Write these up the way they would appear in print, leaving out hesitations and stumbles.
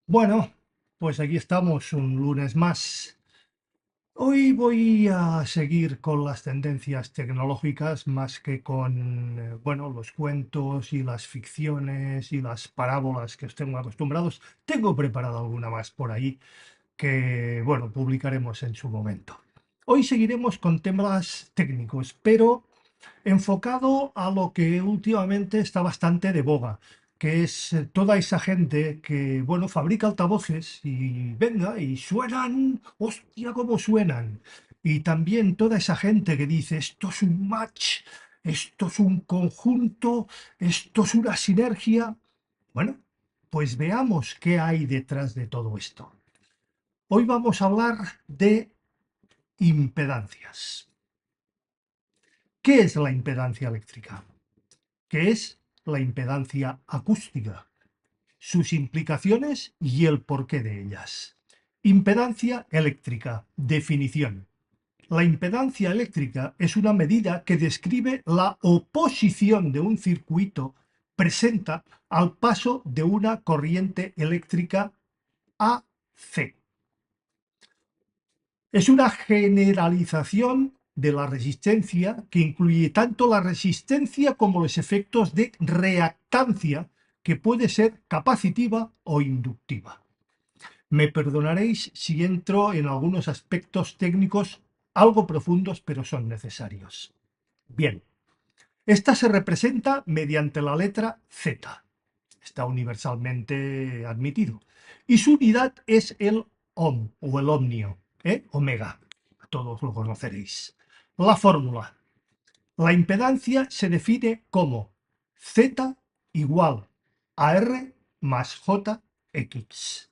Bueno, pues aquí estamos un lunes más. Hoy voy a seguir con las tendencias tecnológicas más que con, bueno, los cuentos y las ficciones y las parábolas que os tengo acostumbrados. Tengo preparada alguna más por ahí que, bueno, publicaremos en su momento. Hoy seguiremos con temas técnicos, pero enfocado a lo que últimamente está bastante de boga, que es toda esa gente que, bueno, fabrica altavoces y venga, y suenan, hostia, cómo suenan. Y también toda esa gente que dice, esto es un match, esto es un conjunto, esto es una sinergia. Bueno, pues veamos qué hay detrás de todo esto. Hoy vamos a hablar de impedancias. ¿Qué es la impedancia eléctrica? ¿Qué es la impedancia acústica? Sus implicaciones y el porqué de ellas. Impedancia eléctrica. Definición. La impedancia eléctrica es una medida que describe la oposición de un circuito presenta al paso de una corriente eléctrica AC. Es una generalización de la resistencia que incluye tanto la resistencia como los efectos de reactancia, que puede ser capacitiva o inductiva. Me perdonaréis si entro en algunos aspectos técnicos algo profundos, pero son necesarios. Bien, esta se representa mediante la letra Z. Está universalmente admitido. Y su unidad es el ohm o el ohmio, omega. Todos lo conoceréis. La fórmula. La impedancia se define como Z igual a R más JX,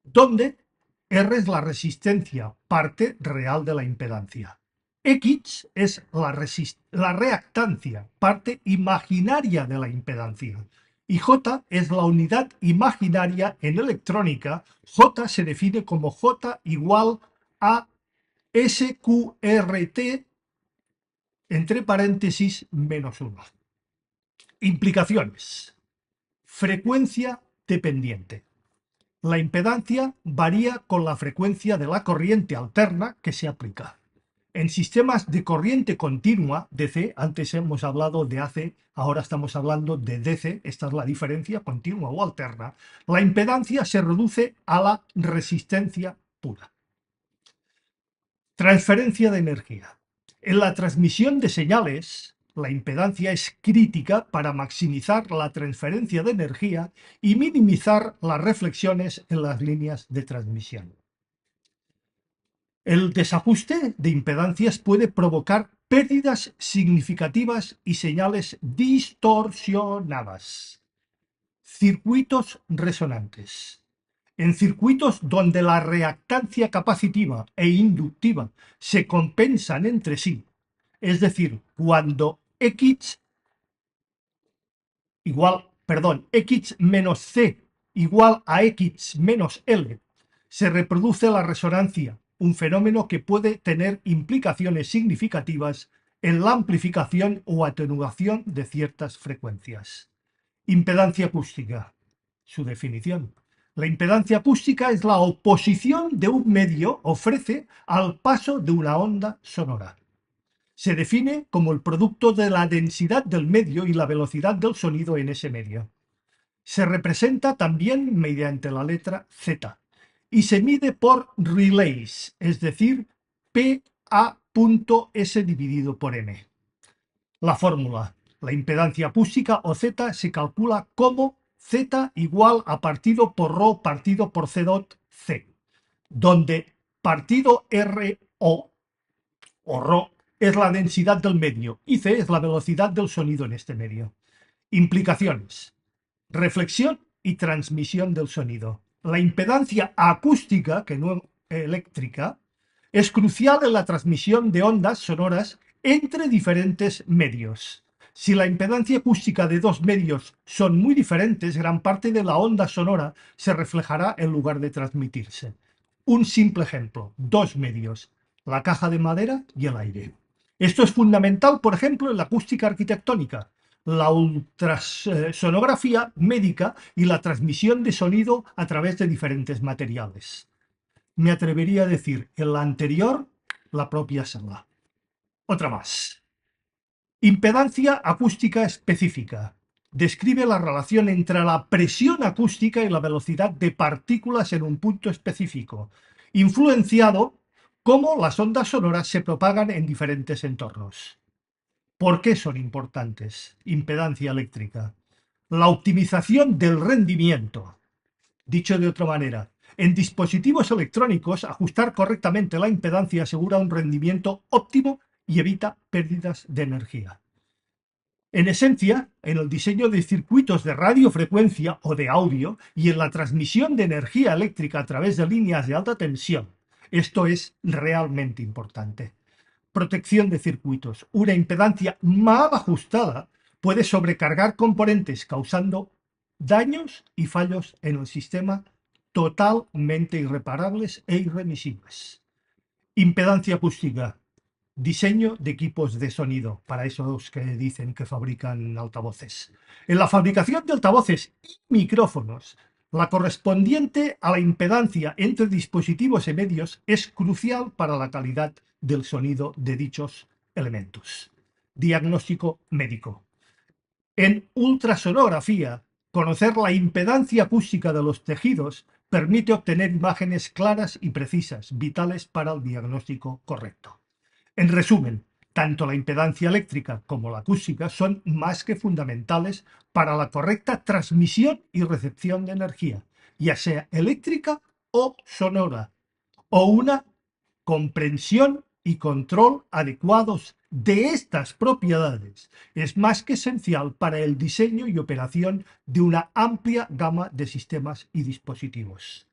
donde R es la resistencia, parte real de la impedancia. X es la reactancia, parte imaginaria de la impedancia. Y J es la unidad imaginaria en electrónica. J se define como J igual a SQRT entre paréntesis menos 1. Implicaciones. Frecuencia dependiente. La impedancia varía con la frecuencia de la corriente alterna que se aplica. En sistemas de corriente continua, DC, antes hemos hablado de AC, ahora estamos hablando de DC, esta es la diferencia, continua o alterna, la impedancia se reduce a la resistencia pura. Transferencia de energía. En la transmisión de señales, la impedancia es crítica para maximizar la transferencia de energía y minimizar las reflexiones en las líneas de transmisión. El desajuste de impedancias puede provocar pérdidas significativas y señales distorsionadas. Circuitos resonantes. En circuitos donde la reactancia capacitiva e inductiva se compensan entre sí, es decir, cuando X menos C igual a X menos L, se reproduce la resonancia, un fenómeno que puede tener implicaciones significativas en la amplificación o atenuación de ciertas frecuencias. Impedancia acústica. Su definición. La impedancia acústica es la oposición de un medio ofrece al paso de una onda sonora. Se define como el producto de la densidad del medio y la velocidad del sonido en ese medio. Se representa también mediante la letra Z y se mide por relays, es decir, PA.S dividido por M. La fórmula. La impedancia acústica o Z se calcula como Z igual a partido por ρ partido por C dot C, donde partido o ρ es la densidad del medio y C es la velocidad del sonido en este medio. Implicaciones. Reflexión y transmisión del sonido. La impedancia acústica, que no eléctrica, es crucial en la transmisión de ondas sonoras entre diferentes medios. Si la impedancia acústica de dos medios son muy diferentes, gran parte de la onda sonora se reflejará en lugar de transmitirse. Un simple ejemplo, dos medios, la caja de madera y el aire. Esto es fundamental, por ejemplo, en la acústica arquitectónica. la ultrasonografía médica y la transmisión de sonido a través de diferentes materiales. Me atrevería a decir en la anterior, la propia sala. Otra más. Impedancia acústica específica. Describe la relación entre la presión acústica y la velocidad de partículas en un punto específico, influenciado cómo las ondas sonoras se propagan en diferentes entornos. ¿Por qué son importantes? Impedancia eléctrica. La optimización del rendimiento. Dicho de otra manera, en dispositivos electrónicos, ajustar correctamente la impedancia asegura un rendimiento óptimo y evita pérdidas de energía. En esencia, en el diseño de circuitos de radiofrecuencia o de audio y en la transmisión de energía eléctrica a través de líneas de alta tensión, esto es realmente importante. Protección de circuitos. Una impedancia mal ajustada puede sobrecargar componentes causando daños y fallos en el sistema totalmente irreparables e irremisibles. Impedancia acústica. Diseño de equipos de sonido para esos que dicen que fabrican altavoces. En la fabricación de altavoces y micrófonos, la correspondiente a la impedancia entre dispositivos y medios es crucial para la calidad del sonido de dichos elementos. Diagnóstico médico. En ultrasonografía, conocer la impedancia acústica de los tejidos permite obtener imágenes claras y precisas, vitales para el diagnóstico correcto. En resumen, tanto la impedancia eléctrica como la acústica son más que fundamentales para la correcta transmisión y recepción de energía, ya sea eléctrica o sonora, o una comprensión y control adecuados de estas propiedades es más que esencial para el diseño y operación de una amplia gama de sistemas y dispositivos.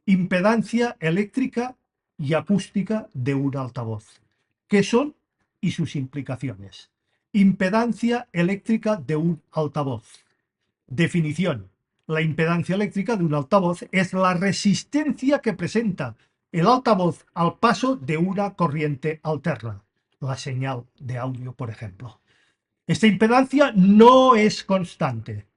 Impedancia eléctrica y acústica de un altavoz. ¿Qué son y sus implicaciones? Impedancia eléctrica de un altavoz. Definición. La impedancia eléctrica de un altavoz es la resistencia que presenta el altavoz al paso de una corriente alterna, la señal de audio, por ejemplo. Esta impedancia no es constante,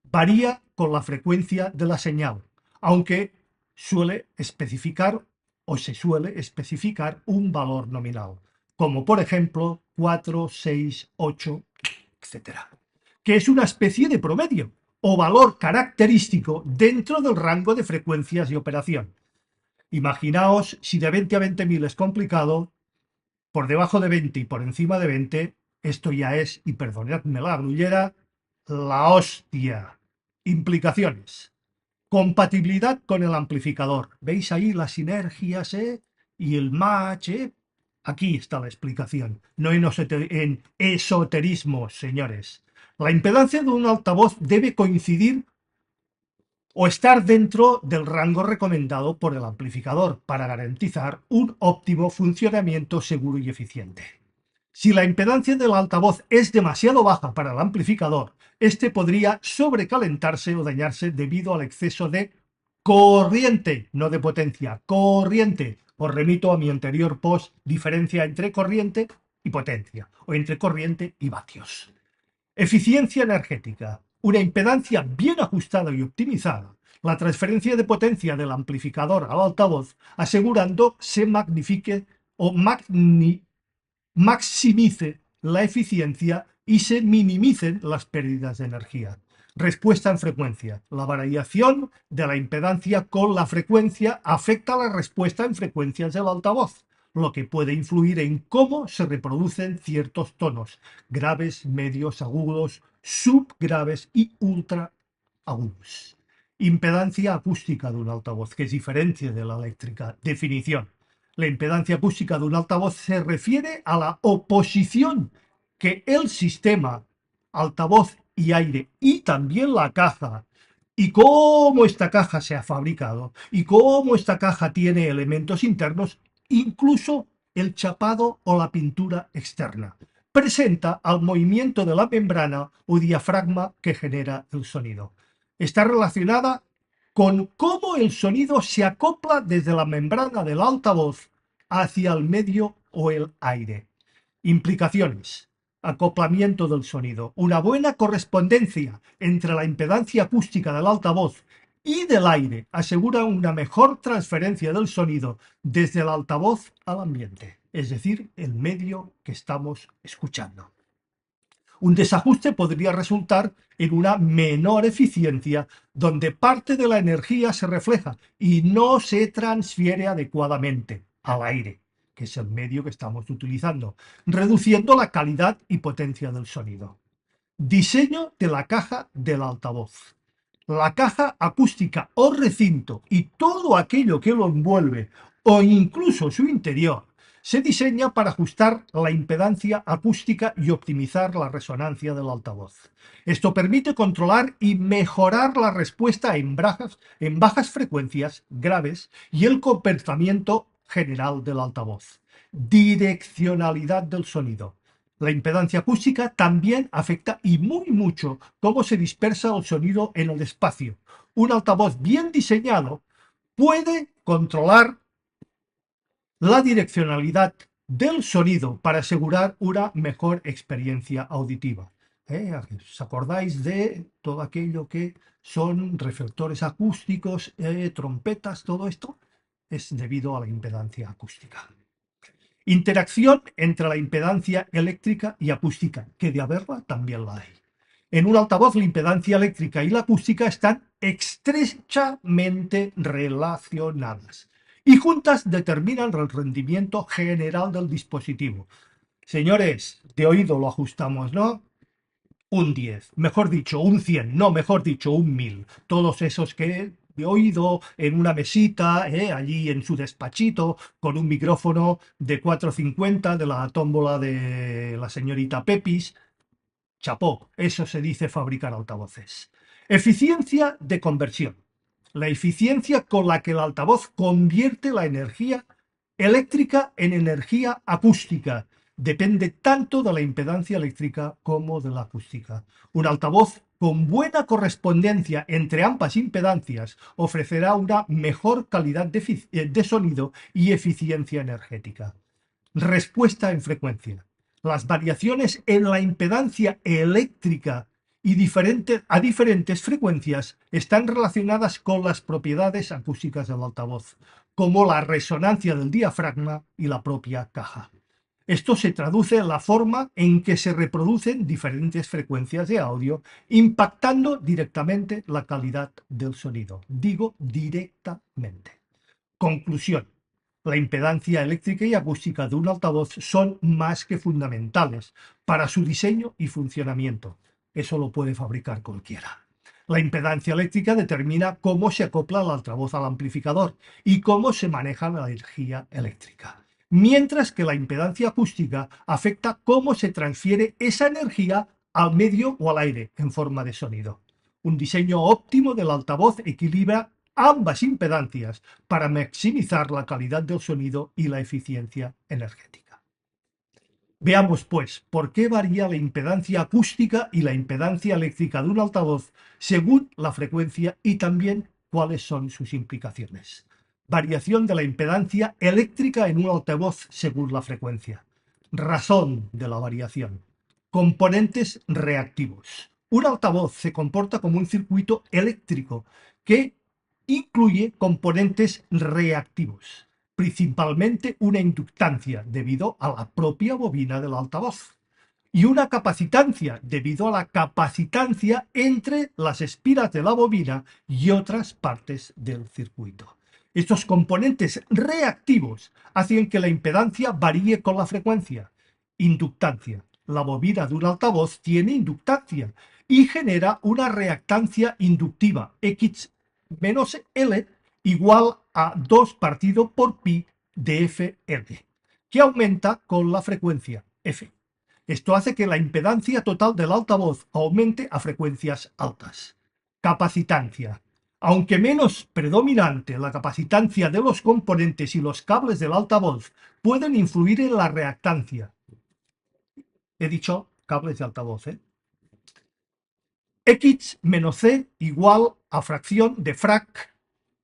varía con la frecuencia de la señal, aunque suele especificar o se suele especificar un valor nominal, como por ejemplo 4, 6, 8, etcétera, que es una especie de promedio o valor característico dentro del rango de frecuencias de operación. Imaginaos si de 20 a 20.000 es complicado, por debajo de 20 y por encima de 20, esto ya es, y perdonadme la grullera, la hostia. Implicaciones. Compatibilidad con el amplificador. ¿Veis ahí las sinergias y el match? Aquí está la explicación, no en esoterismo, señores. La impedancia de un altavoz debe coincidir o estar dentro del rango recomendado por el amplificador para garantizar un óptimo funcionamiento seguro y eficiente. Si la impedancia del altavoz es demasiado baja para el amplificador, este podría sobrecalentarse o dañarse debido al exceso de corriente, no de potencia, corriente. Os remito a mi anterior post, diferencia entre corriente y potencia, o entre corriente y vatios. Eficiencia energética. Una impedancia bien ajustada y optimizada. La transferencia de potencia del amplificador al altavoz, asegurando se magnifique o maximice la eficiencia y se minimicen las pérdidas de energía. Respuesta en frecuencia. La variación de la impedancia con la frecuencia afecta la respuesta en frecuencias del altavoz, lo que puede influir en cómo se reproducen ciertos tonos, graves, medios, agudos, subgraves y ultra agudos. Impedancia acústica de un altavoz, que es diferente de la eléctrica. Definición. La impedancia acústica de un altavoz se refiere a la oposición que el sistema, altavoz y aire, y también la caja, y cómo esta caja se ha fabricado, y cómo esta caja tiene elementos internos, incluso el chapado o la pintura externa, presenta al movimiento de la membrana o diafragma que genera el sonido. Está relacionada con cómo el sonido se acopla desde la membrana del altavoz hacia el medio o el aire. Implicaciones. acoplamiento del sonido. Una buena correspondencia entre la impedancia acústica del altavoz y del aire asegura una mejor transferencia del sonido desde el altavoz al ambiente, es decir, el medio que estamos escuchando. Un desajuste podría resultar en una menor eficiencia donde parte de la energía se refleja y no se transfiere adecuadamente al aire, que es el medio que estamos utilizando, reduciendo la calidad y potencia del sonido. Diseño de la caja del altavoz. La caja acústica o recinto y todo aquello que lo envuelve o incluso su interior se diseña para ajustar la impedancia acústica y optimizar la resonancia del altavoz. Esto permite controlar y mejorar la respuesta en bajas frecuencias graves y el comportamiento general del altavoz. Direccionalidad del sonido. La impedancia acústica también afecta y muy mucho cómo se dispersa el sonido en el espacio. Un altavoz bien diseñado puede controlar la direccionalidad del sonido para asegurar una mejor experiencia auditiva. ¿Os acordáis de todo aquello que son reflectores acústicos, trompetas, todo esto? Es debido a la impedancia acústica. Interacción entre la impedancia eléctrica y acústica, que de haberla también la hay. En un altavoz la impedancia eléctrica y la acústica están estrechamente relacionadas y juntas determinan el rendimiento general del dispositivo. Señores, de oído lo ajustamos, ¿no? Un 10, mejor dicho, un 100, no, mejor dicho, un 1000. Todos esos que de oído en una mesita, allí en su despachito, con un micrófono de 450 de la tómbola de la señorita Pepis. Chapó, eso se dice fabricar altavoces. Eficiencia de conversión. La eficiencia con la que el altavoz convierte la energía eléctrica en energía acústica depende tanto de la impedancia eléctrica como de la acústica. Un altavoz con buena correspondencia entre ambas impedancias ofrecerá una mejor calidad de sonido y eficiencia energética. Respuesta en frecuencia. Las variaciones en la impedancia eléctrica y a diferentes frecuencias están relacionadas con las propiedades acústicas del altavoz, como la resonancia del diafragma y la propia caja. Esto se traduce en la forma en que se reproducen diferentes frecuencias de audio, impactando directamente la calidad del sonido. Digo directamente. Conclusión. La impedancia eléctrica y acústica de un altavoz son más que fundamentales para su diseño y funcionamiento. Eso lo puede fabricar cualquiera. La impedancia eléctrica determina cómo se acopla el altavoz al amplificador y cómo se maneja la energía eléctrica. Mientras que la impedancia acústica afecta cómo se transfiere esa energía al medio o al aire en forma de sonido. Un diseño óptimo del altavoz equilibra ambas impedancias para maximizar la calidad del sonido y la eficiencia energética. Veamos, pues, por qué varía la impedancia acústica y la impedancia eléctrica de un altavoz según la frecuencia y también cuáles son sus implicaciones. Variación de la impedancia eléctrica en un altavoz según la frecuencia. Razón de la variación. Componentes reactivos. Un altavoz se comporta como un circuito eléctrico que incluye componentes reactivos, principalmente una inductancia debido a la propia bobina del altavoz y una capacitancia debido a la capacitancia entre las espiras de la bobina y otras partes del circuito. Estos componentes reactivos hacen que la impedancia varíe con la frecuencia. Inductancia. La bobina de un altavoz tiene inductancia y genera una reactancia inductiva X menos L igual a 2 partido por pi de Fl, que aumenta con la frecuencia F. Esto hace que la impedancia total del altavoz aumente a frecuencias altas. Capacitancia. Aunque menos predominante, la capacitancia de los componentes y los cables del altavoz pueden influir en la reactancia. He dicho cables de altavoz, X menos C igual a fracción de frac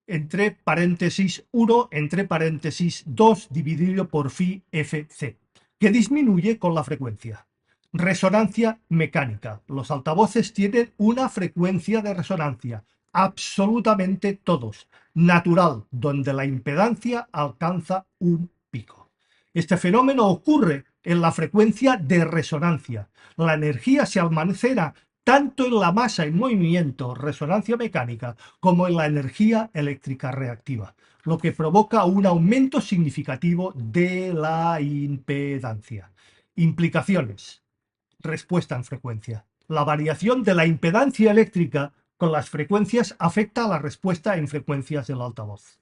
entre paréntesis 1 entre paréntesis 2 dividido por phi Fc, que disminuye con la frecuencia. Resonancia mecánica. Los altavoces tienen una frecuencia de resonancia, absolutamente todos, natural, donde la impedancia alcanza un pico. Este fenómeno ocurre en la frecuencia de resonancia. La energía se almacena tanto en la masa en movimiento, resonancia mecánica, como en la energía eléctrica reactiva, lo que provoca un aumento significativo de la impedancia. Implicaciones. Respuesta en frecuencia. La variación de la impedancia eléctrica con las frecuencias afecta a la respuesta en frecuencias del altavoz.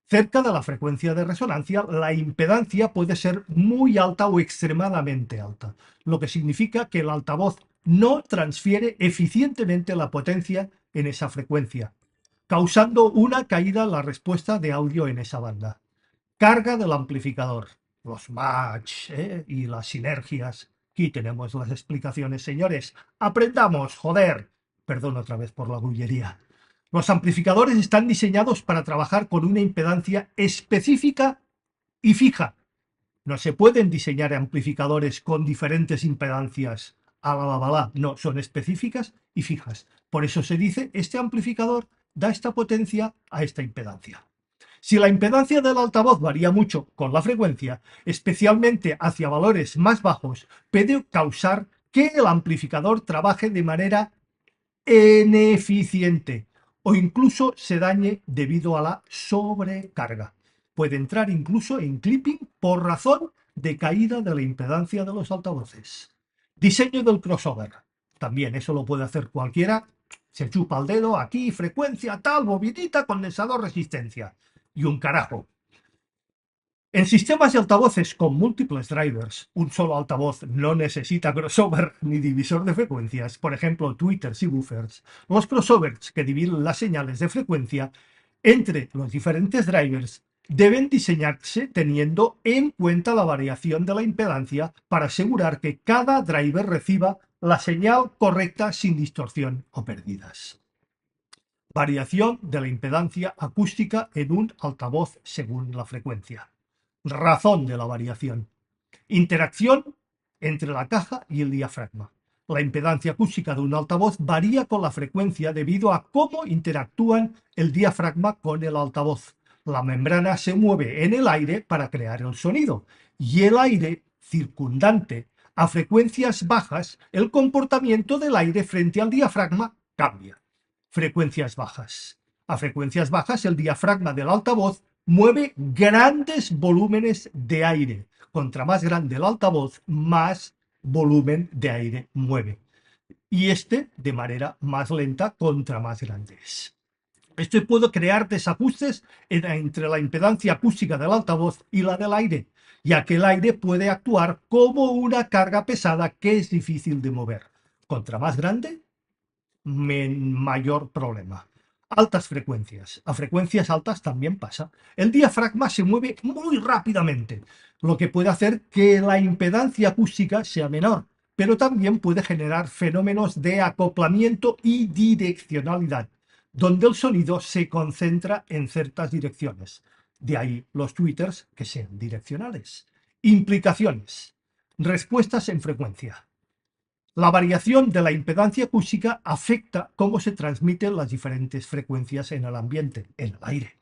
Cerca de la frecuencia de resonancia, la impedancia puede ser muy alta o extremadamente alta, lo que significa que el altavoz no transfiere eficientemente la potencia en esa frecuencia, causando una caída en la respuesta de audio en esa banda. Carga del amplificador, los match y las sinergias. Aquí tenemos las explicaciones, señores. Aprendamos, joder. Perdón otra vez por la bullería. Los amplificadores están diseñados para trabajar con una impedancia específica y fija. No se pueden diseñar amplificadores con diferentes impedancias. No, son específicas y fijas. Por eso se dice, este amplificador da esta potencia a esta impedancia. Si la impedancia del altavoz varía mucho con la frecuencia, especialmente hacia valores más bajos, puede causar que el amplificador trabaje de manera ineficiente o incluso se dañe debido a la sobrecarga. Puede entrar incluso en clipping por razón de caída de la impedancia de los altavoces. Diseño del crossover. También eso lo puede hacer cualquiera. Se chupa el dedo, aquí, frecuencia, tal, bobinita, condensador, resistencia. Y un carajo. En sistemas de altavoces con múltiples drivers, un solo altavoz no necesita crossover ni divisor de frecuencias, por ejemplo, tweeters y buffers. Los crossovers que dividen las señales de frecuencia entre los diferentes drivers deben diseñarse teniendo en cuenta la variación de la impedancia para asegurar que cada driver reciba la señal correcta sin distorsión o pérdidas. Variación de la impedancia acústica en un altavoz según la frecuencia. Razón de la variación. Interacción entre la caja y el diafragma. La impedancia acústica de un altavoz varía con la frecuencia debido a cómo interactúan el diafragma con el altavoz. La membrana se mueve en el aire para crear el sonido y el aire circundante. A frecuencias bajas, el comportamiento del aire frente al diafragma cambia. Frecuencias bajas. A frecuencias bajas, el diafragma del altavoz mueve grandes volúmenes de aire. Contra más grande el altavoz, más volumen de aire mueve. Y este de manera más lenta contra más grande es. Esto puede crear desajustes entre la impedancia acústica del altavoz y la del aire, ya que el aire puede actuar como una carga pesada que es difícil de mover. Contra más grande, mayor problema. Altas frecuencias. A frecuencias altas también pasa. El diafragma se mueve muy rápidamente, lo que puede hacer que la impedancia acústica sea menor, pero también puede generar fenómenos de acoplamiento y direccionalidad, donde el sonido se concentra en ciertas direcciones. De ahí los tweeters que sean direccionales. Implicaciones. Respuestas en frecuencia. La variación de la impedancia acústica afecta cómo se transmiten las diferentes frecuencias en el ambiente, en el aire.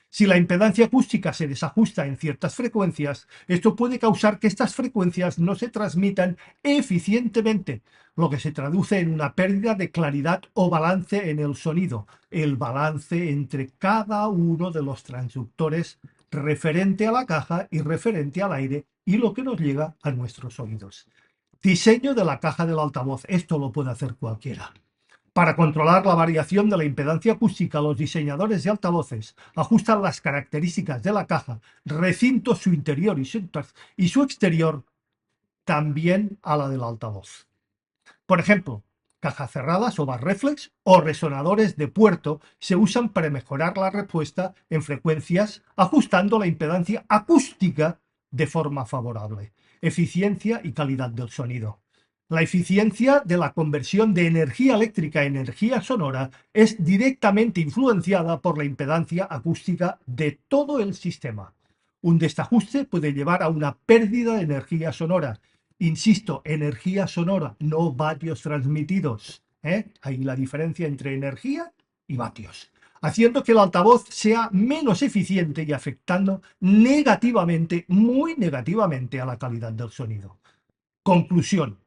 Si la impedancia acústica se desajusta en ciertas frecuencias, esto puede causar que estas frecuencias no se transmitan eficientemente, lo que se traduce en una pérdida de claridad o balance en el sonido, el balance entre cada uno de los transductores referente a la caja y referente al aire y lo que nos llega a nuestros oídos. Diseño de la caja del altavoz. Esto lo puede hacer cualquiera. Para controlar la variación de la impedancia acústica, los diseñadores de altavoces ajustan las características de la caja, recinto, su interior y su exterior también a la del altavoz. Por ejemplo, cajas cerradas o bar reflex o resonadores de puerto se usan para mejorar la respuesta en frecuencias ajustando la impedancia acústica de forma favorable. Eficiencia y calidad del sonido. La eficiencia de la conversión de energía eléctrica a energía sonora es directamente influenciada por la impedancia acústica de todo el sistema. Un desajuste puede llevar a una pérdida de energía sonora Insisto, energía sonora, no vatios transmitidos. Hay la diferencia entre energía y vatios, haciendo que el altavoz sea menos eficiente y afectando negativamente, muy negativamente a la calidad del sonido. Conclusión.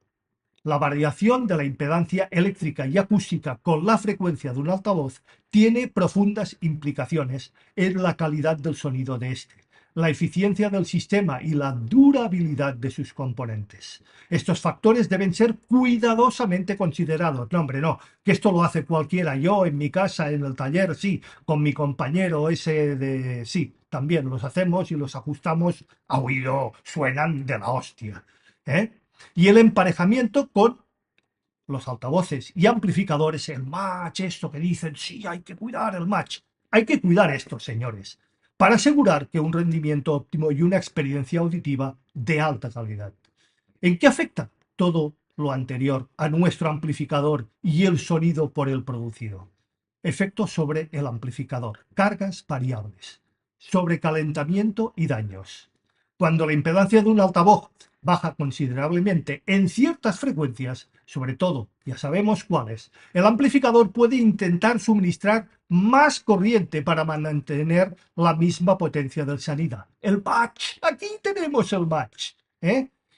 La variación de la impedancia eléctrica y acústica con la frecuencia de un altavoz tiene profundas implicaciones en la calidad del sonido de este, la eficiencia del sistema y la durabilidad de sus componentes. Estos factores deben ser cuidadosamente considerados. No, hombre, no, que esto lo hace cualquiera. Yo en mi casa, en el taller, sí, con mi compañero ese de... Sí, también los hacemos y los ajustamos a oído, suenan de la hostia. ¿Eh? Y el emparejamiento con los altavoces y amplificadores, el match, esto que dicen, sí, hay que cuidar el match. Hay que cuidar esto, señores, para asegurar que un rendimiento óptimo y una experiencia auditiva de alta calidad. ¿En qué afecta todo lo anterior a nuestro amplificador y el sonido por él producido? Efectos sobre el amplificador, cargas variables, sobrecalentamiento y daños. Cuando la impedancia de un altavoz baja considerablemente en ciertas frecuencias, sobre todo, ya sabemos cuáles, el amplificador puede intentar suministrar más corriente para mantener la misma potencia del sonido. El match, aquí tenemos el match.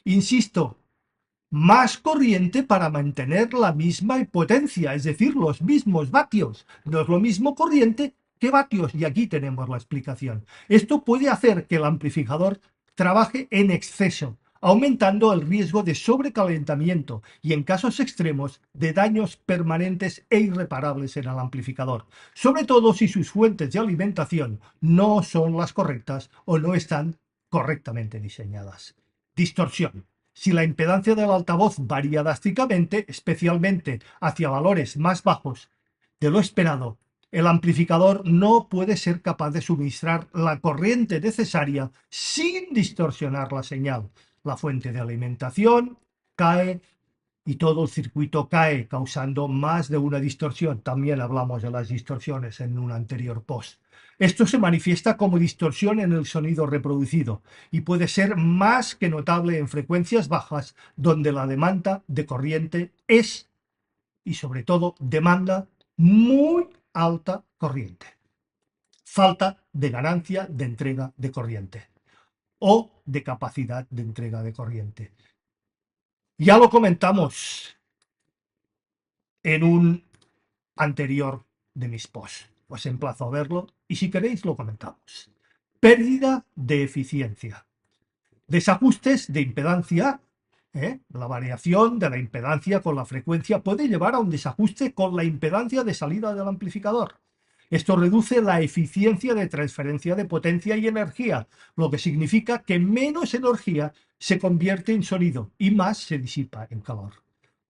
Insisto, más corriente para mantener la misma potencia, es decir, los mismos vatios. No es lo mismo corriente que vatios, y aquí tenemos la explicación. Esto puede hacer que el amplificador trabaje en exceso, aumentando el riesgo de sobrecalentamiento y, en casos extremos, de daños permanentes e irreparables en el amplificador, sobre todo si sus fuentes de alimentación no son las correctas o no están correctamente diseñadas. Distorsión. Si la impedancia del altavoz varía drásticamente, especialmente hacia valores más bajos de lo esperado, el amplificador no puede ser capaz de suministrar la corriente necesaria sin distorsionar la señal. La fuente de alimentación cae y todo el circuito cae, causando más de una distorsión. También hablamos de las distorsiones en un anterior post. Esto se manifiesta como distorsión en el sonido reproducido y puede ser más que notable en frecuencias bajas donde la demanda de corriente es, y sobre todo, demanda muy alta corriente. Falta de ganancia de entrega de corriente o de capacidad de entrega de corriente. Ya lo comentamos en un anterior de mis posts. Os emplazo a verlo y si queréis lo comentamos. Pérdida de eficiencia. Desajustes de impedancia. La variación de la impedancia con la frecuencia puede llevar a un desajuste con la impedancia de salida del amplificador. Esto reduce la eficiencia de transferencia de potencia y energía, lo que significa que menos energía se convierte en sonido y más se disipa en calor.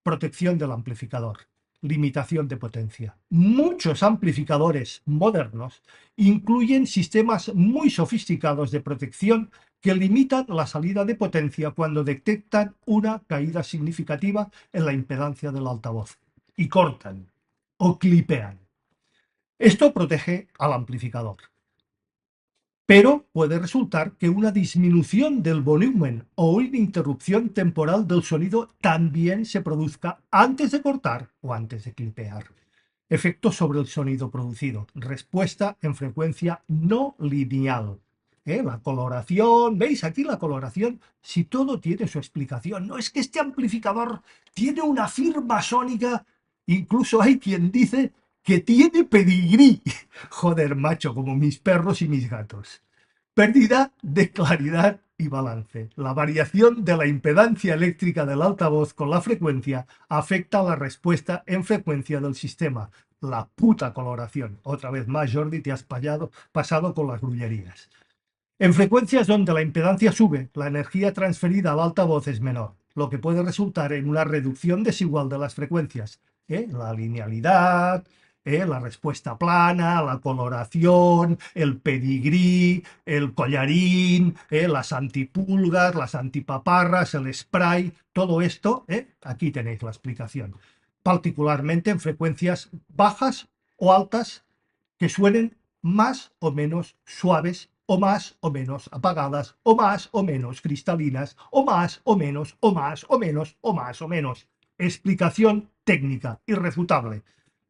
Protección del amplificador. Limitación de potencia. Muchos amplificadores modernos incluyen sistemas muy sofisticados de protección que limitan la salida de potencia cuando detectan una caída significativa en la impedancia del altavoz y cortan o clipean. Esto protege al amplificador, pero puede resultar que una disminución del volumen o una interrupción temporal del sonido también se produzca antes de cortar o antes de clipear. Efectos sobre el sonido producido. Respuesta en frecuencia no lineal. La coloración, ¿veis aquí la coloración? Si todo tiene su explicación. No es que este amplificador tiene una firma sónica, incluso hay quien dice que tiene pedigrí. Joder, macho, como mis perros y mis gatos. Pérdida de claridad y balance. La variación de la impedancia eléctrica del altavoz con la frecuencia afecta a la respuesta en frecuencia del sistema. La puta coloración. Otra vez más, Jordi, te has pasado con las grullerías. En frecuencias donde la impedancia sube, la energía transferida al altavoz es menor, lo que puede resultar en una reducción desigual de las frecuencias. La linealidad, la respuesta plana, la coloración, el pedigrí, el collarín, las antipulgas, las antipaparras, el spray, todo esto, aquí tenéis la explicación. Particularmente en frecuencias bajas o altas que suenen más o menos suaves o más o menos apagadas, o más o menos cristalinas, o más o menos, o más o menos, o más o menos. Explicación técnica, irrefutable.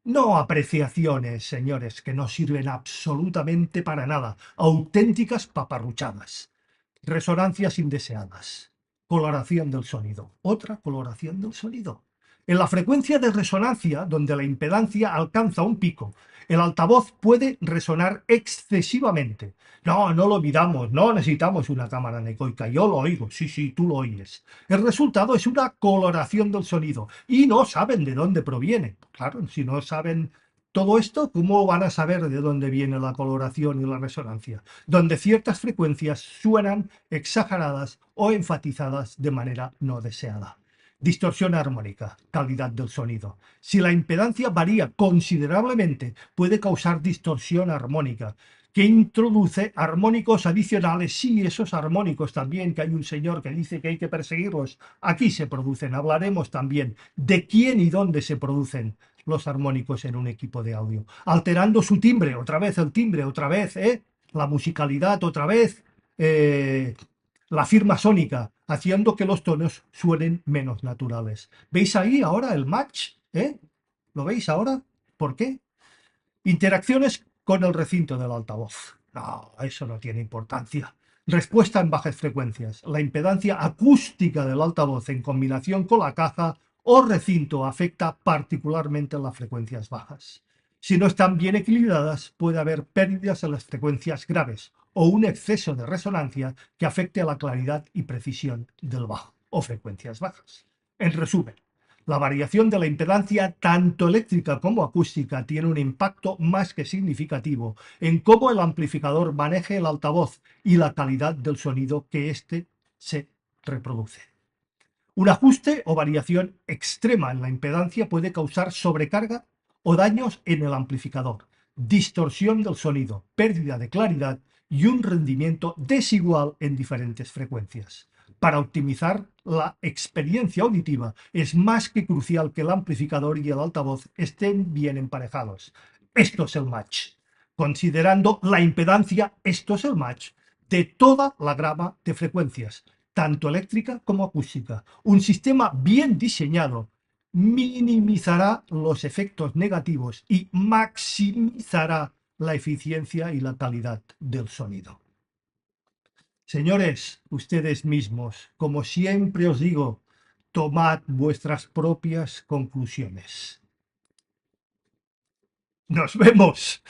No apreciaciones, señores, que no sirven absolutamente para nada. Auténticas paparruchadas. Resonancias indeseadas. Coloración del sonido. Otra coloración del sonido. En la frecuencia de resonancia, donde la impedancia alcanza un pico, el altavoz puede resonar excesivamente. No, no lo olvidamos, no necesitamos una cámara anecoica. Yo lo oigo, sí, sí, tú lo oyes. El resultado es una coloración del sonido y no saben de dónde proviene. Claro, si no saben todo esto, ¿cómo van a saber de dónde viene la coloración y la resonancia? Donde ciertas frecuencias suenan exageradas o enfatizadas de manera no deseada. Distorsión armónica, calidad del sonido. Si la impedancia varía considerablemente, puede causar distorsión armónica, que introduce armónicos adicionales. Sí, esos armónicos también, que hay un señor que dice que hay que perseguirlos, aquí se producen. Hablaremos también de quién y dónde se producen los armónicos en un equipo de audio, alterando su timbre, otra vez el timbre, otra vez, la musicalidad, otra vez, la firma sónica, haciendo que los tonos suenen menos naturales. ¿Veis ahí ahora el match? ¿Lo veis ahora? ¿Por qué? Interacciones con el recinto del altavoz. No, eso no tiene importancia. Respuesta en bajas frecuencias. La impedancia acústica del altavoz en combinación con la caja o recinto afecta particularmente las frecuencias bajas. Si no están bien equilibradas, puede haber pérdidas en las frecuencias graves o un exceso de resonancia que afecte a la claridad y precisión del bajo o frecuencias bajas. En resumen, la variación de la impedancia, tanto eléctrica como acústica, tiene un impacto más que significativo en cómo el amplificador maneje el altavoz y la calidad del sonido que éste se reproduce. Un ajuste o variación extrema en la impedancia puede causar sobrecarga o daños en el amplificador, distorsión del sonido, pérdida de claridad y un rendimiento desigual en diferentes frecuencias. Para optimizar la experiencia auditiva es más que crucial que el amplificador y el altavoz estén bien emparejados. Esto es el match. Considerando la impedancia, esto es el match de toda la gama de frecuencias, tanto eléctrica como acústica. Un sistema bien diseñado minimizará los efectos negativos y maximizará la eficiencia y la calidad del sonido. Señores, ustedes mismos, como siempre os digo, tomad vuestras propias conclusiones. ¡Nos vemos!